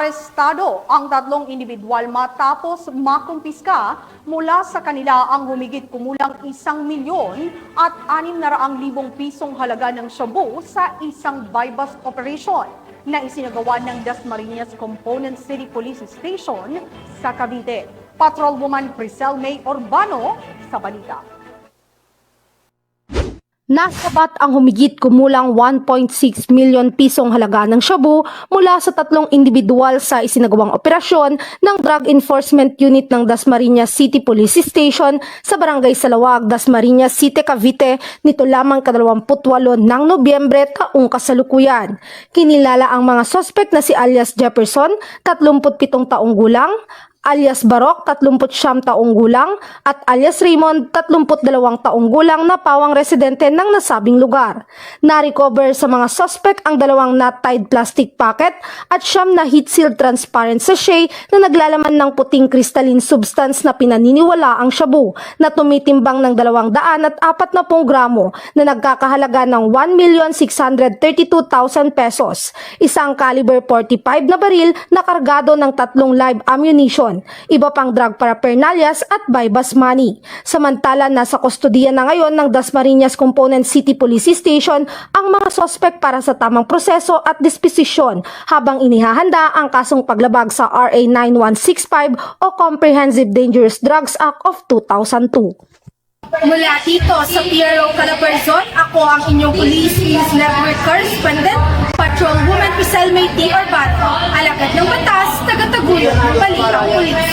Arestado ang tatlong individual matapos makumpiska mula sa kanila ang humigit kumulang 1 milyon at 600,000 pisong halaga ng shabu sa isang buy-bust operation na isinagawa ng Dasmariñas Component City Police Station sa Cavite. Patrolwoman Priscel May Urbano sa balita. Nasabat ang humigit kumulang 1.6 milyon pisong halaga ng shabu mula sa tatlong individual sa isinagawang operasyon ng Drug Enforcement Unit ng Dasmariñas City Police Station sa Barangay Salawag, Dasmariñas City, Cavite nito lamang 28 ng Nobyembre taong kasalukuyan. Kinilala ang mga sospek na si alias Jefferson, 37 taong gulang, alias Barok, 39 taong gulang, at alias Raymond, 32 taong gulang na pawang residente ng nasabing lugar. Na-recover sa mga suspect ang 2 knot-tied plastic packet at 9 na heat-sealed transparent sachet na naglalaman ng puting crystalline substance na pinaniniwala ang shabu na tumitimbang ng 240 gramo na nagkakahalaga ng 1,632,000 pesos. Isang caliber 45 na baril na kargado ng 3 live ammunition, iba pang drug paraphernalias at buy-bust money. Samantala, nasa kustodiya na ngayon ng Dasmariñas Component City Police Station ang mga sospek para sa tamang proseso at disposisyon habang inihahanda ang kasong paglabag sa RA 9165 o Comprehensive Dangerous Drugs Act of 2002. Mula dito sa PRO Calabarzon, ako ang inyong Police News Network Correspondent, Patrolwoman Priscel May Urbano, alagad ng batas, taga-taguyod ng balitang pulis.